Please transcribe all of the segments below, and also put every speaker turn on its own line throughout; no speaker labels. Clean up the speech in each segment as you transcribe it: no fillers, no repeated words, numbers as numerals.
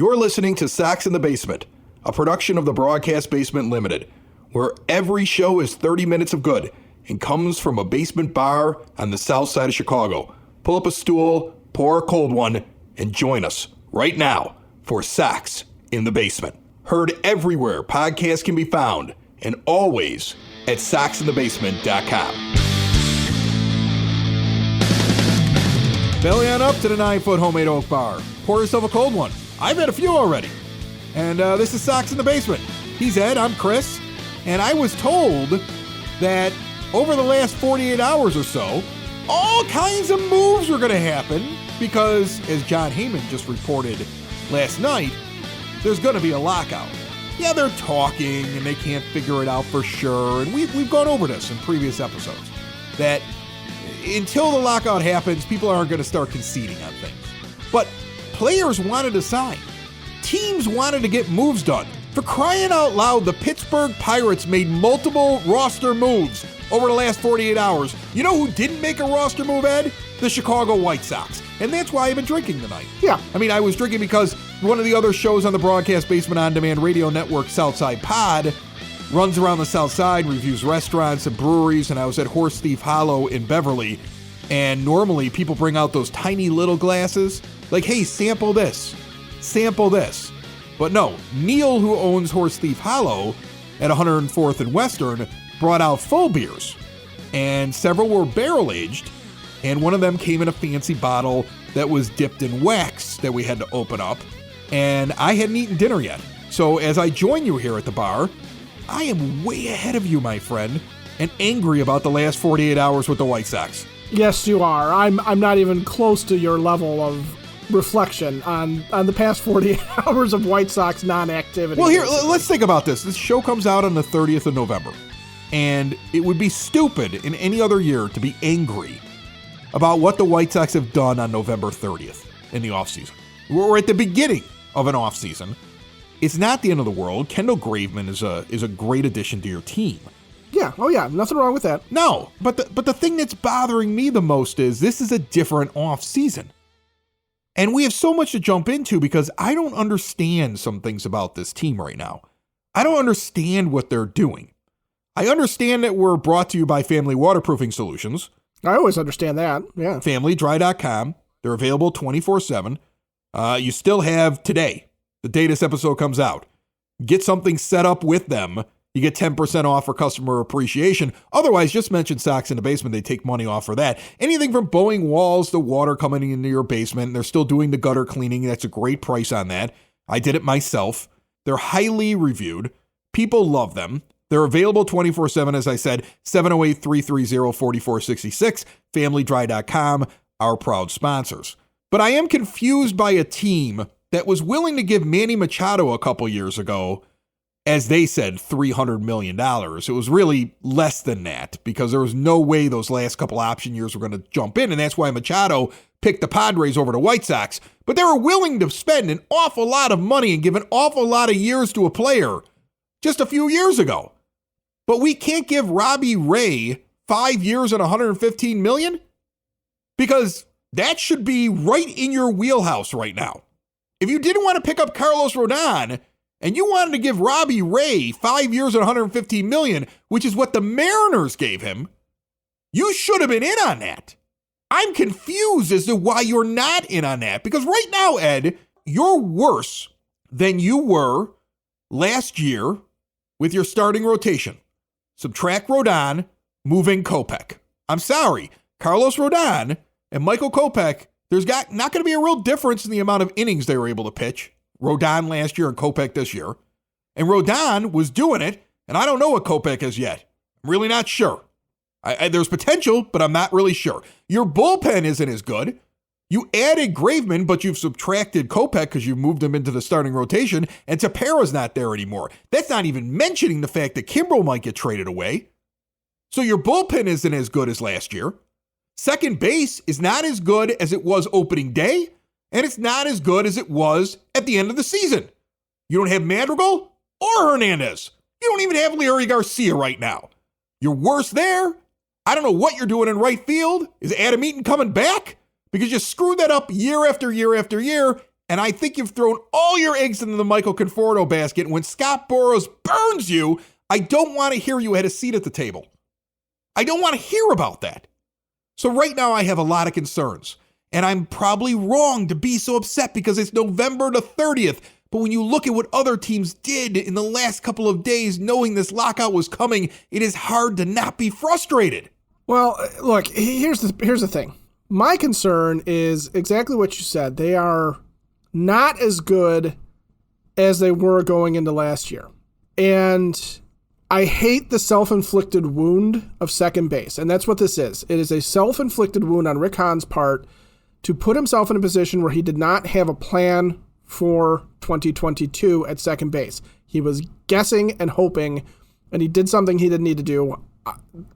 You're listening to Sox in the Basement, a production of the Broadcast Basement Limited, where every show is 30 minutes of good and comes from a basement bar on the south side of Chicago. Pull up a stool, pour a cold one, and join us right now for Sox in the Basement. Heard everywhere podcasts can be found, and always at soxinthebasement.com. Belly on up to the 9-foot homemade oak bar. Pour yourself a cold one. I've had a few already. And this is Sox in the Basement. He's Ed, I'm Chris. And I was told that over the last 48 hours or so, all kinds of moves were going to happen because, as John Heyman just reported last night, there's going to be a lockout. Yeah, they're talking and they can't figure it out for sure. And we've gone over this in previous episodes. That until the lockout happens, people aren't going to start conceding on things. But players wanted to sign. Teams wanted to get moves done. For crying out loud, the Pittsburgh Pirates made multiple roster moves over the last 48 hours. You know who didn't make a roster move, Ed? The Chicago White Sox. And that's why I've been drinking tonight.
Yeah.
I mean, I was drinking because one of the other shows on the Broadcast Basement On Demand Radio Network, Southside Pod, runs around the South Side, reviews restaurants and breweries, and I was at Horse Thief Hollow in Beverly. And normally people bring out those tiny little glasses, like, hey, sample this. But no, Neil, who owns Horse Thief Hollow at 104th and Western, brought out full beers. And several were barrel-aged, and one of them came in a fancy bottle that was dipped in wax that we had to open up. And I hadn't eaten dinner yet. So as I join you here at the bar, I am way ahead of you, my friend, and angry about the last 48 hours with the White Sox.
Yes, you are. I'm not even close to your level of reflection on the past 48 hours of White Sox non-activity.
Well, here, let's think about this. This show comes out on the 30th of November, and it would be stupid in any other year to be angry about what the White Sox have done on November 30th in the offseason. We're at the beginning of an offseason. It's not the end of the world. Kendall Graveman is a great addition to your team.
Yeah, oh yeah, nothing wrong with that.
No, but the thing that's bothering me the most is this is a different offseason. And we have so much to jump into because I don't understand some things about this team right now. I don't understand what they're doing. I understand that we're brought to you by Family Waterproofing Solutions.
I always understand that, yeah.
FamilyDry.com. They're available 24/7. You still have today, the day this episode comes out. Get something set up with them. You get 10% off for customer appreciation. Otherwise, just mention Sox in the Basement. They take money off for that. Anything from bowing walls, the water coming into your basement. They're still doing the gutter cleaning. That's a great price on that. I did it myself. They're highly reviewed. People love them. They're available 24/7, as I said, 708-330-4466, FamilyDry.com, our proud sponsors. But I am confused by a team that was willing to give Manny Machado a couple years ago, as they said, $300 million. It was really less than that because there was no way those last couple option years were going to jump in, and that's why Machado picked the Padres over the White Sox. But they were willing to spend an awful lot of money and give an awful lot of years to a player just a few years ago. But we can't give Robbie Ray 5 years and $115 million because that should be right in your wheelhouse right now. If you didn't want to pick up Carlos Rodon and you wanted to give Robbie Ray 5 years and $115 million, which is what the Mariners gave him, you should have been in on that. I'm confused as to why you're not in on that because right now, Ed, you're worse than you were last year with your starting rotation. Subtract Rodon, move in Kopech. I'm sorry, Carlos Rodon and Michael Kopech, there's not going to be a real difference in the amount of innings they were able to pitch. Rodon last year and Kopech this year. And Rodon was doing it, and I don't know what Kopech is yet. I'm really not sure. There's potential, but I'm not really sure. Your bullpen isn't as good. You added Graveman, but you've subtracted Kopech because you moved him into the starting rotation, and Tepera's not there anymore. That's not even mentioning the fact that Kimbrel might get traded away. So your bullpen isn't as good as last year. Second base is not as good as it was opening day, and it's not as good as it was at the end of the season. You don't have Madrigal or Hernandez. You don't even have Leary Garcia right now. You're worse there. I don't know what you're doing in right field. Is Adam Eaton coming back? Because you screwed that up year after year after year, And I think you've thrown all your eggs into the Michael Conforto basket. And when Scott Boras burns you, I don't want to hear you had a seat at the table. I don't want to hear about that. So right now I have a lot of concerns. And I'm probably wrong to be so upset because it's November the 30th. But when you look at what other teams did in the last couple of days, knowing this lockout was coming, it is hard to not be frustrated.
Well, look, here's the thing. My concern is exactly what you said. They are not as good as they were going into last year. And I hate the self-inflicted wound of second base. And that's what this is. It is a self-inflicted wound on Rick Hahn's part to put himself in a position where he did not have a plan for 2022 at second base. He was guessing and hoping, and he did something he didn't need to do.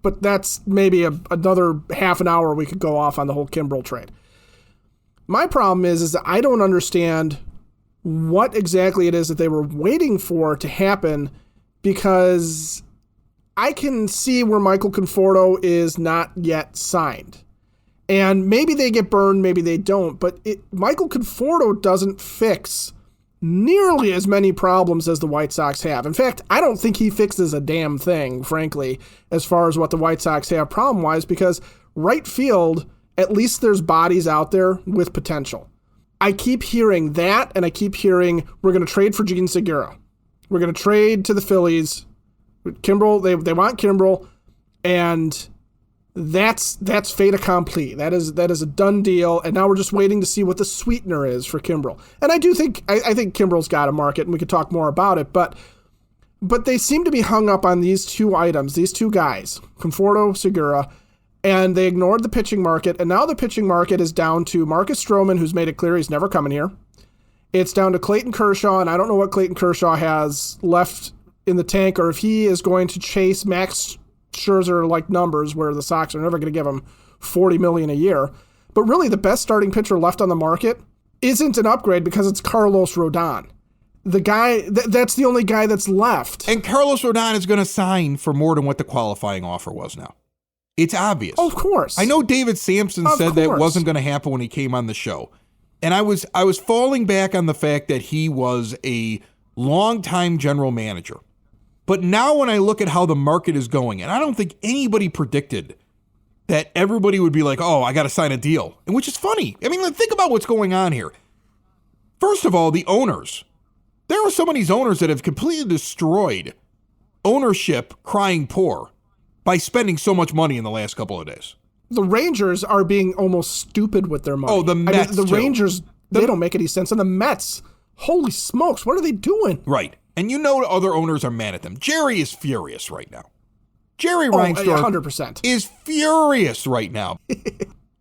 But that's maybe another half an hour we could go off on the whole Kimbrel trade. My problem is that I don't understand what exactly it is that they were waiting for to happen, because I can see where Michael Conforto is not yet signed. And maybe they get burned, maybe they don't, but Michael Conforto doesn't fix nearly as many problems as the White Sox have. In fact, I don't think he fixes a damn thing, frankly, as far as what the White Sox have problem-wise, because right field, at least there's bodies out there with potential. I keep hearing that, and I keep hearing we're going to trade for Gene Segura. We're going to trade to the Phillies. Kimbrel, they want Kimbrel, and that's fait accompli. That is a done deal, and now we're just waiting to see what the sweetener is for Kimbrel. And I think Kimbrel's got a market, and we could talk more about it, but they seem to be hung up on these two items, these two guys, Conforto, Segura, and they ignored the pitching market, and now the pitching market is down to Marcus Stroman, who's made it clear he's never coming here. It's down to Clayton Kershaw, and I don't know what Clayton Kershaw has left in the tank, or if he is going to chase Max Scherzer-like numbers where the Sox are never going to give him $40 million a year. But really, the best starting pitcher left on the market isn't an upgrade because it's Carlos Rodon. The guy, that's the only guy that's left.
And Carlos Rodon is going to sign for more than what the qualifying offer was now. It's obvious.
Oh, of course.
I know David Sampson said that wasn't going to happen when he came on the show. And I was falling back on the fact that he was a longtime general manager. But now when I look at how the market is going, and I don't think anybody predicted that everybody would be like, oh, I got to sign a deal, and which is funny. I mean, think about what's going on here. First of all, the owners. There are some of these owners that have completely destroyed ownership crying poor by spending so much money in the last couple of days.
The Rangers are being almost stupid with their money.
Oh, the Mets,
the Rangers, they don't make any sense. And the Mets, holy smokes, what are they doing?
Right. And you know other owners are mad at them. Jerry is furious right now. Jerry Reinsdorf
100%.
is furious right now.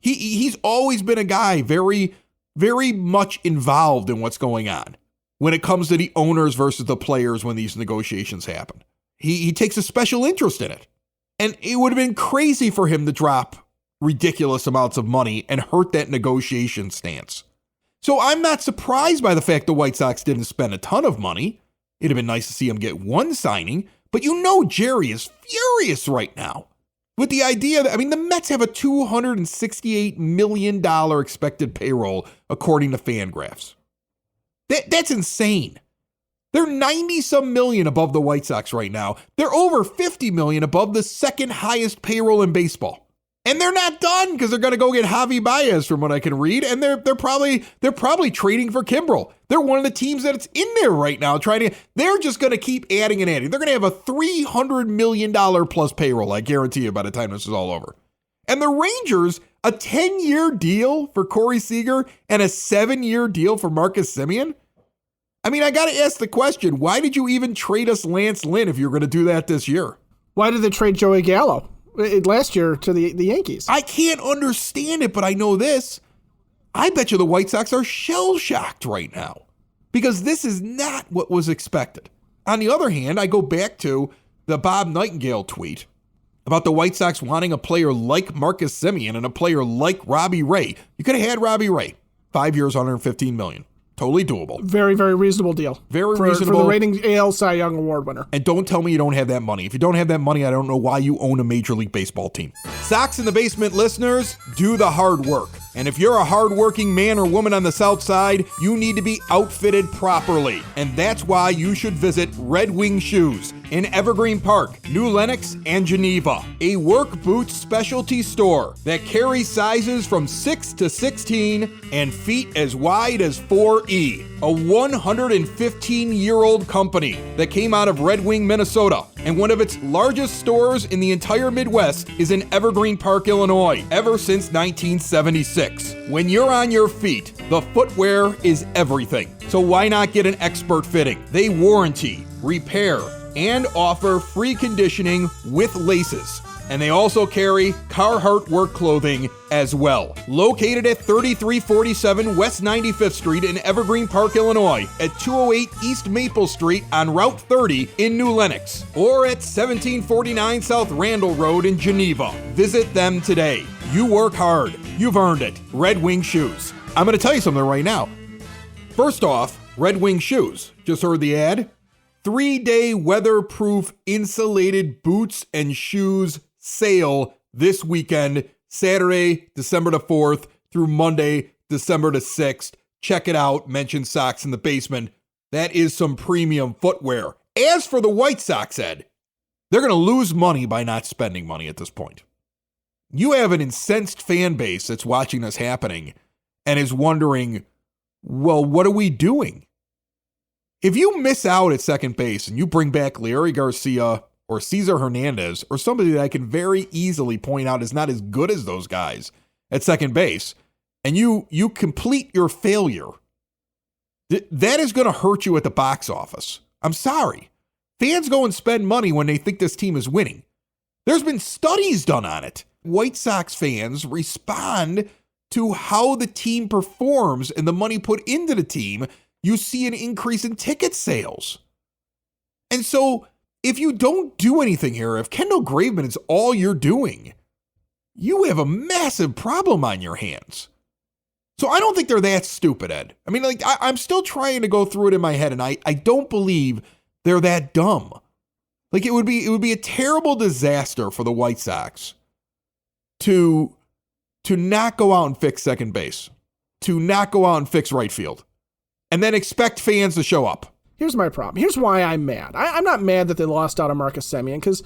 He's always been a guy very, very much involved in what's going on when it comes to the owners versus the players when these negotiations happen. He takes a special interest in it. And it would have been crazy for him to drop ridiculous amounts of money and hurt that negotiation stance. So I'm not surprised by the fact the White Sox didn't spend a ton of money. It'd have been nice to see him get one signing, but you know Jerry is furious right now with the idea that, I mean, the Mets have a $268 million expected payroll according to Fangraphs. That's insane. They're 90-some million above the White Sox right now. They're over 50 million above the second highest payroll in baseball. And they're not done because they're going to go get Javi Baez from what I can read. And they're probably trading for Kimbrel. They're one of the teams that's in there right now they're just going to keep adding and adding. They're going to have a $300 million plus payroll, I guarantee you, by the time this is all over. And the Rangers, a 10-year deal for Corey Seager and a 7-year deal for Marcus Semien. I mean, I got to ask the question, why did you even trade us Lance Lynn if you're going to do that this year?
Why did they trade Joey Gallo last year to the Yankees?
I can't understand it, but I know this. I bet you the White Sox are shell-shocked right now because this is not what was expected. On the other hand, I go back to the Bob Nightingale tweet about the White Sox wanting a player like Marcus Semien and a player like Robbie Ray. You could have had Robbie Ray, 5 years, $115 million. Totally doable.
Very, very reasonable deal.
Very reasonable.
For the reigning AL Cy Young Award winner.
And don't tell me you don't have that money. If you don't have that money, I don't know why you own a Major League Baseball team. Sox in the Basement listeners, do the hard work. And if you're a hardworking man or woman on the South Side, you need to be outfitted properly. And that's why you should visit Red Wing Shoes in Evergreen Park, New Lenox, and Geneva. A work boots specialty store that carries sizes from 6 to 16 and feet as wide as 4E. A 115-year-old company that came out of Red Wing, Minnesota. And one of its largest stores in the entire Midwest is in Evergreen Park, Illinois, ever since 1976. When you're on your feet, the footwear is everything. So why not get an expert fitting? They warranty, repair, and offer free conditioning with laces. And they also carry Carhartt work clothing as well. Located at 3347 West 95th Street in Evergreen Park, Illinois, at 208 East Maple Street on Route 30 in New Lenox, or at 1749 South Randall Road in Geneva. Visit them today. You work hard. You've earned it. Red Wing Shoes. I'm going to tell you something right now. First off, Red Wing Shoes. Just heard the ad. 3-day weatherproof insulated boots and shoes sale this weekend, Saturday, December the 4th through Monday, December the 6th. Check it out. Mention Sox in the Basement. That is some premium footwear. As for the White Sox, Ed, they're going to lose money by not spending money at this point. You have an incensed fan base that's watching this happening and is wondering, well, what are we doing? If you miss out at second base and you bring back Larry Garcia or Cesar Hernandez or somebody that I can very easily point out is not as good as those guys at second base, and you complete your failure, that is going to hurt you at the box office. I'm sorry. Fans go and spend money when they think this team is winning. There's been studies done on it. White Sox fans respond to how the team performs and the money put into the team. You see an increase in ticket sales. And so if you don't do anything here, if Kendall Graveman is all you're doing, you have a massive problem on your hands. So I don't think they're that stupid, Ed. I mean, I'm still trying to go through it in my head, and I don't believe they're that dumb. Like, it would be a terrible disaster for the White Sox to not go out and fix second base, to not go out and fix right field, and then expect fans to show up.
Here's my problem. Here's why I'm mad. I'm not mad that they lost out on Marcus Semien, because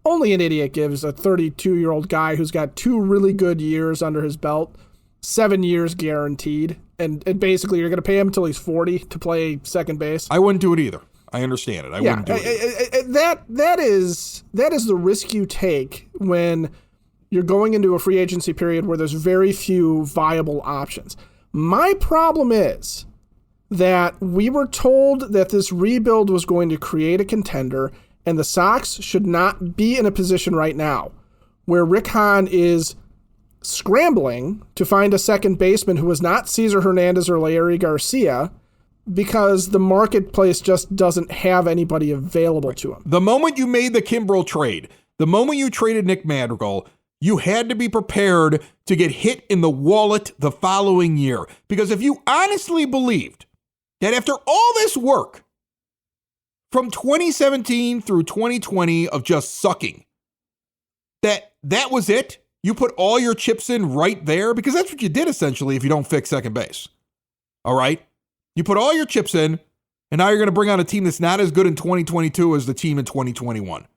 only an idiot gives a 32-year-old guy who's got 2 really good years under his belt 7 years guaranteed, and basically you're going to pay him until he's 40 to play second base.
I wouldn't do it either. I understand it. I wouldn't do it either.
That is the risk you take when you're going into a free agency period where there's very few viable options. My problem is that we were told that this rebuild was going to create a contender, and the Sox should not be in a position right now where Rick Hahn is scrambling to find a second baseman who is not Cesar Hernandez or Larry Garcia, because the marketplace just doesn't have anybody available to him.
The moment you made the Kimbrel trade, the moment you traded Nick Madrigal, you had to be prepared to get hit in the wallet the following year. Because if you honestly believed that after all this work, from 2017 through 2020 of just sucking, that was it, you put all your chips in right there, because that's what you did essentially if you don't fix second base. All right? You put all your chips in, and now you're going to bring on a team that's not as good in 2022 as the team in 2021.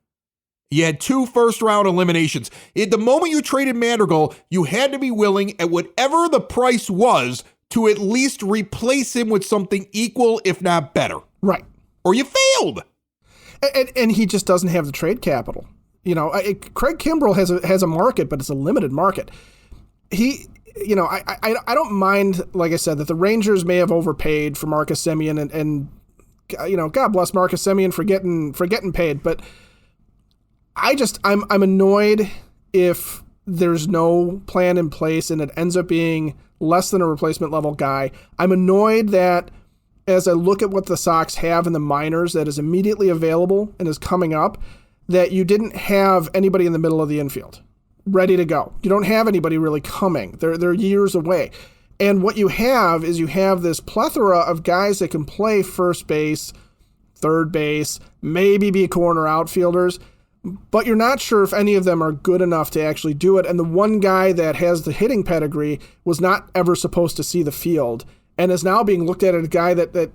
You had 2 first-round eliminations. At the moment you traded Madrigal, you had to be willing, at whatever the price was, to at least replace him with something equal, if not better.
Right.
Or you failed.
And he just doesn't have the trade capital. You know, Craig Kimbrel has a market, but it's a limited market. I don't mind, like I said, that the Rangers may have overpaid for Marcus Semien, and God bless Marcus Semien for getting paid, but I'm annoyed if there's no plan in place and it ends up being less than a replacement level guy. I'm annoyed that as I look at what the Sox have in the minors that is immediately available and is coming up, that you didn't have anybody in the middle of the infield ready to go. You don't have anybody really coming. They're years away. And what you have is this plethora of guys that can play first base, third base, maybe be corner outfielders. but you're not sure if any of them are good enough to actually do it. And the one guy that has the hitting pedigree was not ever supposed to see the field and is now being looked at as a guy that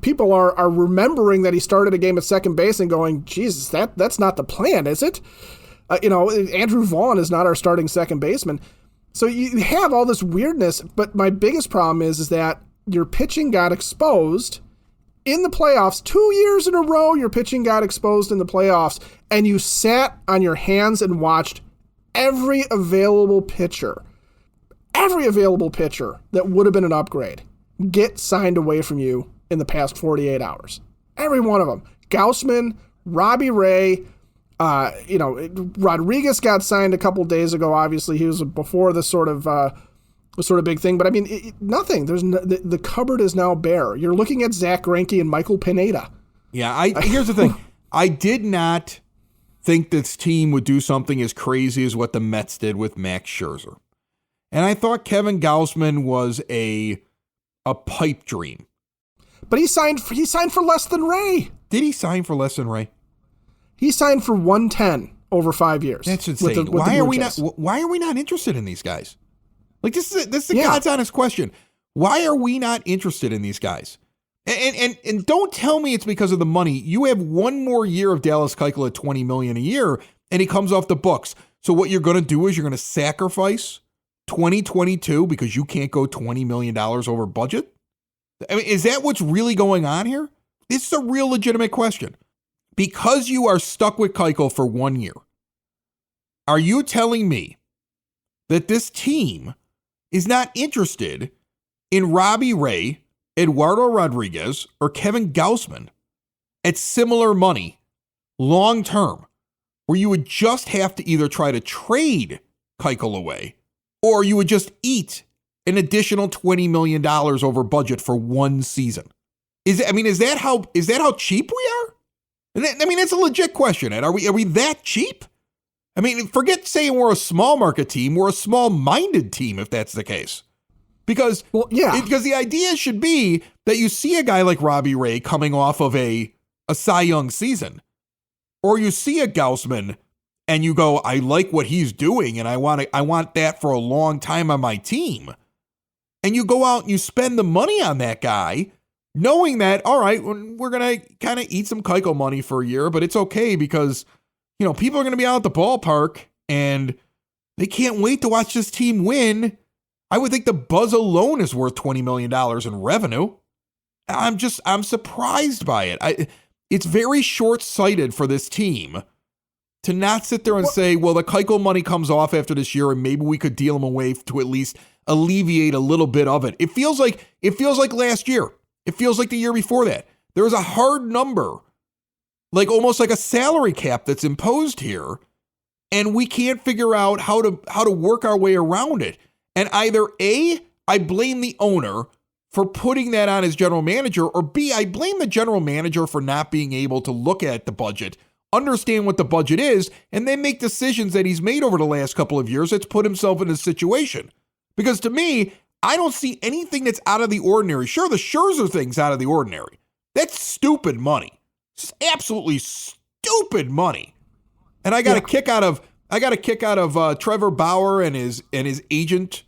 people are remembering that he started a game at second base and going, Jesus, that's not the plan, is it? Andrew Vaughn is not our starting second baseman. So you have all this weirdness, but my biggest problem is that your pitching got exposed in the playoffs. 2 years in a row, your pitching got exposed in the playoffs, and you sat on your hands and watched every available pitcher that would have been an upgrade get signed away from you in the past 48 hours. Every one of them. Gausman, Robbie Ray, Rodriguez got signed a couple days ago. Obviously, he was before this sort of big thing. But I mean, nothing. The cupboard is now bare. You're looking at Zach Greinke and Michael Pineda.
Yeah, here's the thing. I did not think this team would do something as crazy as what the Mets did with Max Scherzer, and I thought Kevin Gausman was a pipe dream.
But he signed for less than Ray.
Did he sign for less than Ray?
He signed for $110 over 5 years.
That's insane. Why are we not interested in these guys? Like this is the God's honest question. Why are we not interested in these guys? And don't tell me it's because of the money. You have one more year of Dallas Keuchel at $20 million a year, and he comes off the books. So what you're going to do is you're going to sacrifice 2022 because you can't go $20 million over budget. I mean, is that what's really going on here? It's a real legitimate question. Because you are stuck with Keuchel for 1 year, are you telling me that this team is not interested in Robbie Ray, Eduardo Rodriguez, or Kevin Gausman at similar money long term, where you would just have to either try to trade Keuchel away or you would just eat an additional $20 million over budget for one season? Is that how cheap we are? I mean, it's a legit question, Ed. Are we that cheap? I mean, forget saying we're a small market team. We're a small-minded team if that's the case. Because the idea should be that you see a guy like Robbie Ray coming off of a Cy Young season, or you see a Gausman and you go, I like what he's doing and I want that for a long time on my team. And you go out and you spend the money on that guy, knowing that, all right, we're going to kind of eat some Keuchel money for a year, but it's okay because, people are going to be out at the ballpark and they can't wait to watch this team win. I would think the buzz alone is worth $20 million in revenue. I'm surprised by it. It's very short-sighted for this team to not sit there and say, well, the Keuchel money comes off after this year and maybe we could deal him away to at least alleviate a little bit of it. It feels like last year. It feels like the year before that. There was a hard number, like almost like a salary cap that's imposed here, and we can't figure out how to work our way around it. And either A, I blame the owner for putting that on his general manager, or B, I blame the general manager for not being able to look at the budget, understand what the budget is, and then make decisions that he's made over the last couple of years that's put himself in this situation. Because to me, I don't see anything that's out of the ordinary. Sure, the Scherzer thing's out of the ordinary. That's stupid money. It's absolutely stupid money. And I got a kick out of Trevor Bauer and his agent,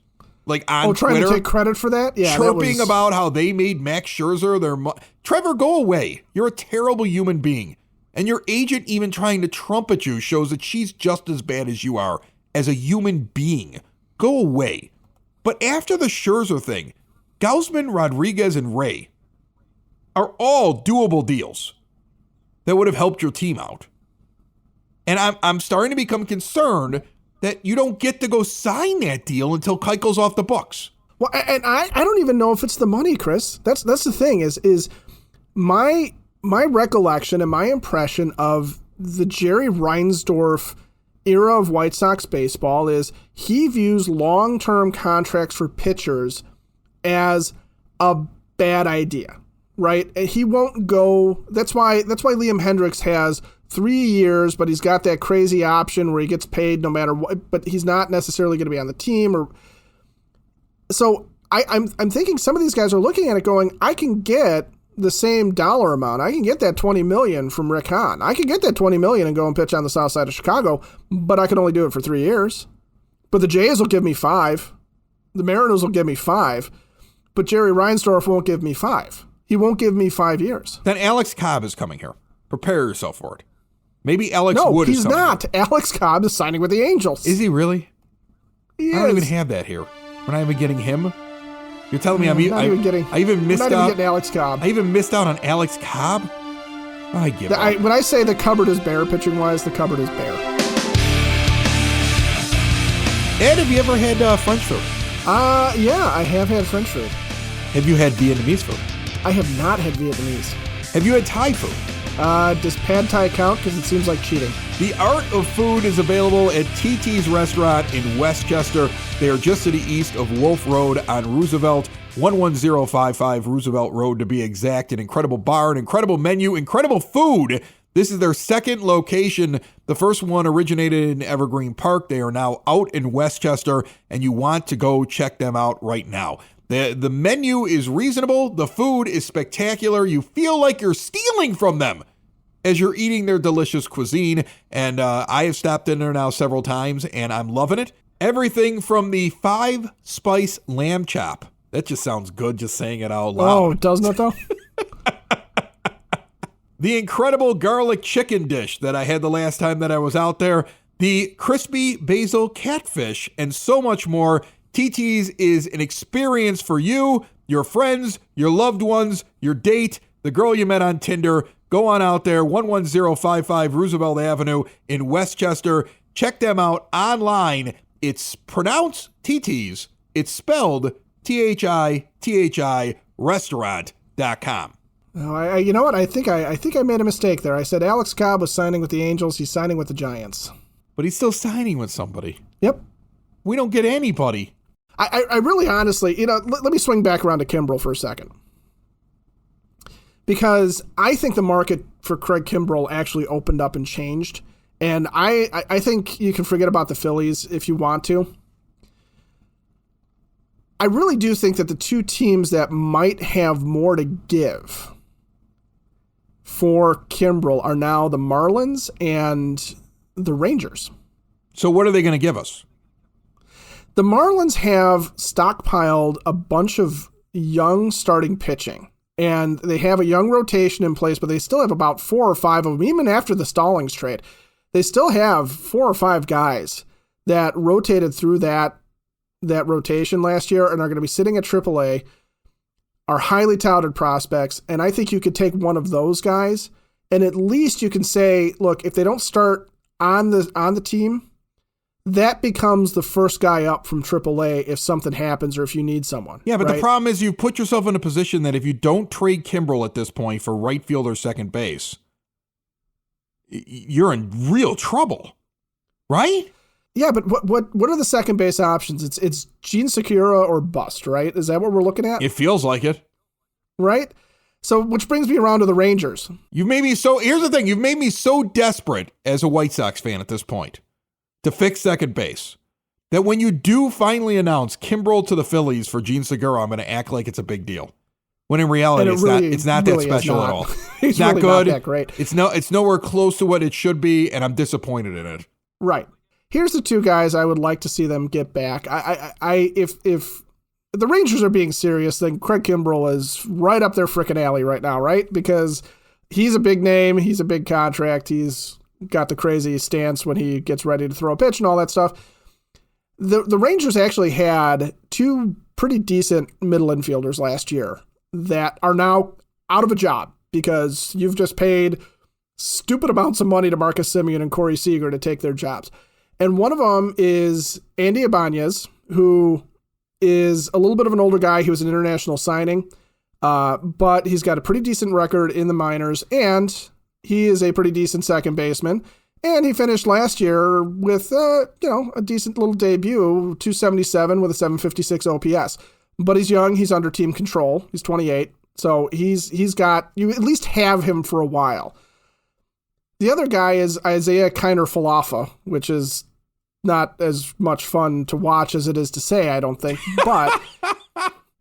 like on
trying
Twitter,
to take credit for that. Yeah,
chirping about how they made Max Scherzer Trevor, go away. You're a terrible human being, and your agent even trying to trumpet you shows that she's just as bad as you are as a human being. Go away. But after the Scherzer thing, Gausman, Rodriguez, and Ray are all doable deals that would have helped your team out. And I'm starting to become concerned that you don't get to go sign that deal until Keuchel's off the books.
Well, and I don't even know if it's the money, Chris. That's the thing is my recollection and my impression of the Jerry Reinsdorf era of White Sox baseball is he views long-term contracts for pitchers as a bad idea, right? He won't go. That's why Liam Hendricks has 3 years, but he's got that crazy option where he gets paid no matter what, but he's not necessarily going to be on the team. So I'm thinking some of these guys are looking at it going, I can get the same dollar amount. I can get that $20 million from Rick Hahn. I can get that $20 million and go and pitch on the south side of Chicago, but I can only do it for 3 years. But the Jays will give me 5. The Mariners will give me 5. But Jerry Reinsdorf won't give me 5. He won't give me 5 years.
Then Alex Cobb is coming here. Prepare yourself for it. Maybe Alex Wood is coming.
No, he's not. Alex Cobb is signing with the Angels.
Is he really?
He is.
I don't even have that here. We're not even getting him. You're telling me I even missed out.
Getting Alex Cobb.
I even missed out on Alex Cobb. I give up.
When I say the cupboard is bare, pitching wise, the cupboard is bare.
Ed, have you ever had French food?
Yeah, I have had French food.
Have you had Vietnamese food?
I have not had Vietnamese.
Have you had Thai food?
Does Pad Thai count? Because it seems like cheating.
The Art of Food is available at TT's Restaurant in Westchester. They are just to the east of Wolf Road on Roosevelt, 11055 Roosevelt Road to be exact. An incredible bar, an incredible menu, incredible food. This is their second location. The first one originated in Evergreen Park. They are now out in Westchester, and you want to go check them out right now. The menu is reasonable. The food is spectacular. You feel like you're stealing from them as you're eating their delicious cuisine. And I have stopped in there now several times, and I'm loving it. Everything from the 5-spice lamb chop. That just sounds good just saying it out loud.
Oh, doesn't it though?
The incredible garlic chicken dish that I had the last time that I was out there. The crispy basil catfish, and so much more. TT's is an experience for you, your friends, your loved ones, your date, the girl you met on Tinder. Go on out there, 11055 Roosevelt Avenue in Westchester. Check them out online. It's pronounced TT's. It's spelled THI restaurant.com.
Oh, you know what? I think I made a mistake there. I said Alex Cobb was signing with the Angels. He's signing with the Giants.
But he's still signing with somebody.
Yep.
We don't get anybody.
I really honestly, let me swing back around to Kimbrel for a second. Because I think the market for Craig Kimbrel actually opened up and changed. And I think you can forget about the Phillies if you want to. I really do think that the two teams that might have more to give for Kimbrel are now the Marlins and the Rangers.
So what are they going to give us?
The Marlins have stockpiled a bunch of young starting pitching, and they have a young rotation in place, but they still have about 4 or 5 of them, even after the Stallings trade. They still have 4 or 5 guys that rotated through that rotation last year and are going to be sitting at AAA, are highly touted prospects, and I think you could take one of those guys, and at least you can say, look, if they don't start on the team, that becomes the first guy up from AAA if something happens or if you need someone.
Yeah, but
right?
The problem is you've put yourself in a position that if you don't trade Kimbrel at this point for right field or second base, you're in real trouble, right?
Yeah, but what are the second base options? It's Gene Segura or bust, right? Is that what we're looking at?
It feels like it.
Right? So, which brings me around to the Rangers.
Here's the thing. You've made me so desperate as a White Sox fan at this point to fix second base that when you do finally announce Kimbrel to the Phillies for Gene Segura, I'm going to act like it's a big deal. When in reality, it's not that special at all.
It's
not
really
good.
Not that great.
It's nowhere close to what it should be, and I'm disappointed in it.
Right. Here's the 2 guys I would like to see them get back. If the Rangers are being serious, then Craig Kimbrel is right up their frickin' alley right now, right? Because he's a big name, he's a big contract, he's got the crazy stance when he gets ready to throw a pitch and all that stuff. The Rangers actually had 2 pretty decent middle infielders last year that are now out of a job because you've just paid stupid amounts of money to Marcus Semien and Corey Seager to take their jobs. And one of them is Andy Ibanez, who is a little bit of an older guy. He was an international signing, but he's got a pretty decent record in the minors, and he is a pretty decent second baseman. And he finished last year with a decent little debut, 277 with a 756 OPS. But he's young. He's under team control. He's 28. So he's got, you at least have him for a while. The other guy is Isaiah Kiner-Falefa, which is not as much fun to watch as it is to say, I don't think. But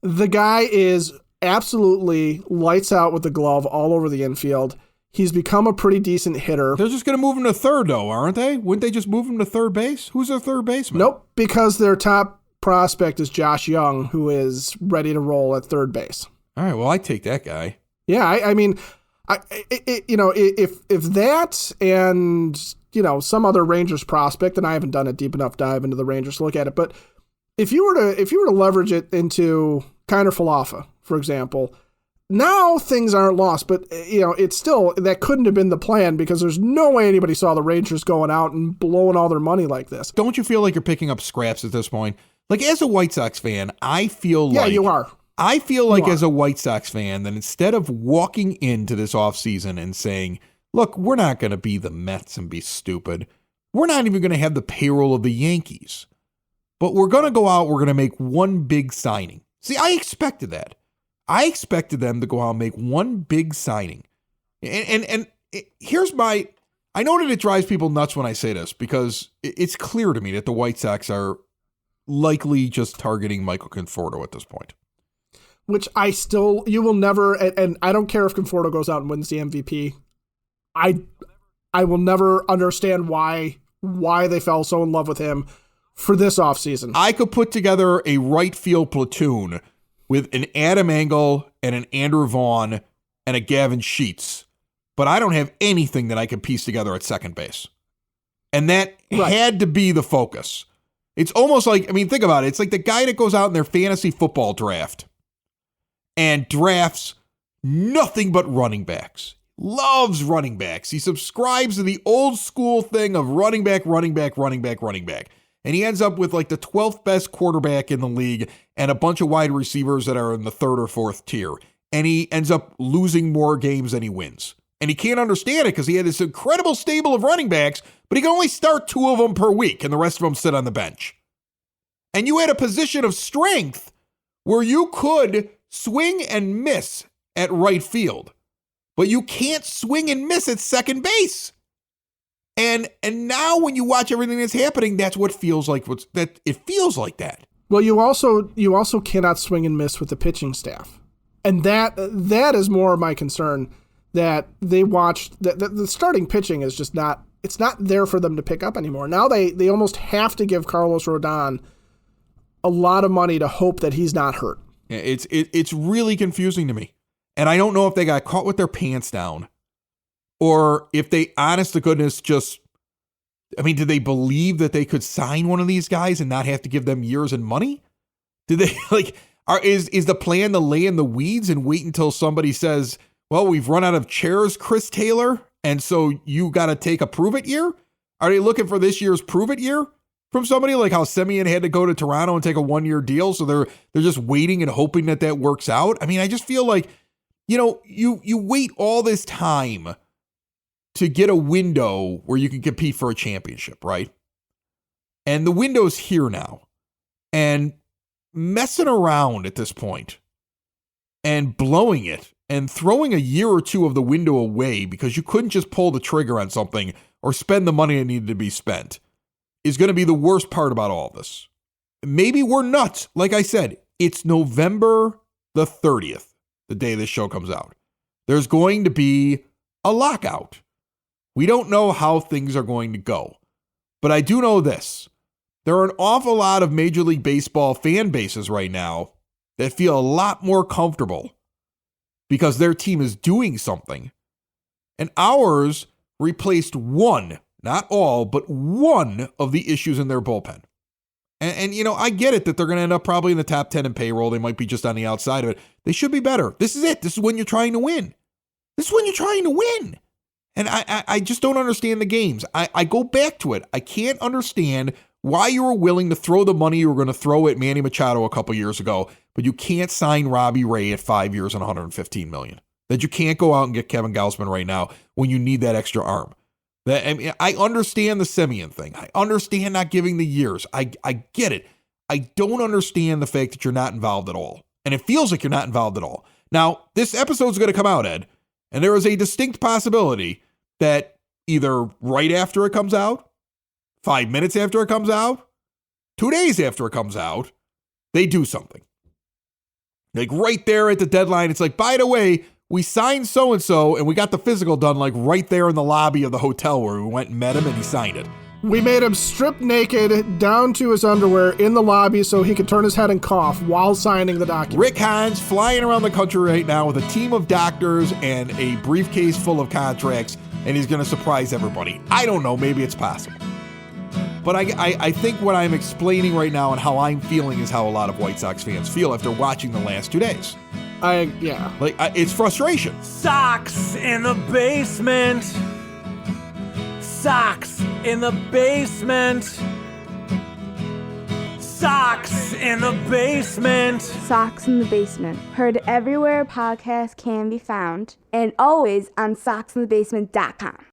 the guy is absolutely lights out with the glove all over the infield. He's become a pretty decent hitter.
They're just going to move him to third, though, aren't they? Wouldn't they just move him to third base? Who's their third baseman?
Nope, because their top prospect is Josh Young, who is ready to roll at third base.
All right, well, I take that guy.
Yeah, I mean, if that and, some other Rangers prospect, and I haven't done a deep enough dive into the Rangers to look at it, but if you were to leverage it into Kiner Falefa, for example, now things aren't lost, but it's still, that couldn't have been the plan because there's no way anybody saw the Rangers going out and blowing all their money like this.
Don't you feel like you're picking up scraps at this point? Like, as a White Sox fan, I feel like...
Yeah, you are.
I feel like as a White Sox fan that instead of walking into this offseason and saying, look, we're not going to be the Mets and be stupid. We're not even going to have the payroll of the Yankees. But we're going to go out, we're going to make one big signing. See, I expected that. I expected them to go out and make one big signing. And here's my... I know that it drives people nuts when I say this because it's clear to me that the White Sox are likely just targeting Michael Conforto at this point.
Which you will never, and I don't care if Conforto goes out and wins the MVP. I will never understand why they fell so in love with him for this offseason.
I could put together a right field platoon with an Adam Engel and an Andrew Vaughn and a Gavin Sheets, but I don't have anything that I can piece together at second base. And that had to be the focus. It's almost like, think about it. It's like the guy that goes out in their fantasy football draft and drafts nothing but running backs. Loves running backs. He subscribes to the old school thing of running back. And he ends up with like the 12th best quarterback in the league and a bunch of wide receivers that are in the third or fourth tier. And he ends up losing more games than he wins. And he can't understand it because he had this incredible stable of running backs, but he can only start 2 of them per week and the rest of them sit on the bench. And you had a position of strength where you could swing and miss at right field, but you can't swing and miss at second base. And now when you watch everything that's happening, that's what feels like it feels like that.
Well, you also cannot swing and miss with the pitching staff. And that is more of my concern, that they watched that the starting pitching is just not there for them to pick up anymore. Now they almost have to give Carlos Rodon a lot of money to hope that he's not hurt.
It's really confusing to me. And I don't know if they got caught with their pants down or if they, honest to goodness, did they believe that they could sign one of these guys and not have to give them years and money? Did they is the plan to lay in the weeds and wait until somebody says, well, we've run out of chairs, Chris Taylor, and so you got to take a prove it year? Are they looking for this year's prove it year from somebody, like how Semien had to go to Toronto and take a 1-year deal? So they're just waiting and hoping that works out. I just feel like, you wait all this time to get a window where you can compete for a championship, right? And the window's here now. And messing around at this point and blowing it and throwing a year or two of the window away because you couldn't just pull the trigger on something or spend the money that needed to be spent is going to be the worst part about all this. Maybe we're nuts. Like I said, it's November the 30th, the day this show comes out. There's going to be a lockout. We don't know how things are going to go, but I do know this. There are an awful lot of Major League Baseball fan bases right now that feel a lot more comfortable because their team is doing something. And ours replaced one, not all, but one of the issues in their bullpen. And I get it that they're going to end up probably in the top 10 in payroll. They might be just on the outside of it. They should be better. This is it. This is when you're trying to win. And I just don't understand the games. I go back to it. I can't understand why you were willing to throw the money you were going to throw at Manny Machado a couple years ago, but you can't sign Robbie Ray at 5 years and $115 million. That you can't go out and get Kevin Gausman right now when you need that extra arm. I understand the Semien thing. I understand not giving the years. I get it. I don't understand the fact that you're not involved at all. And it feels like you're not involved at all. Now, this episode's going to come out, Ed, and there is a distinct possibility that either right after it comes out, 5 minutes after it comes out, 2 days after it comes out, they do something. Like right there at the deadline, it's like, by the way, we signed so-and-so and we got the physical done like right there in the lobby of the hotel where we went and met him and he signed it.
We made him strip naked down to his underwear in the lobby so he could turn his head and cough while signing the document.
Rick Hahns flying around the country right now with a team of doctors and a briefcase full of contracts, and he's going to surprise everybody. I don't know. Maybe it's possible. But I think what I'm explaining right now and how I'm feeling is how a lot of White Sox fans feel after watching the last 2 days. It's frustration.
Sox in the basement. Sox in the basement. Sox in the basement.
Sox in the Basement. Heard everywhere podcasts can be found and always on soxinthebasement.com.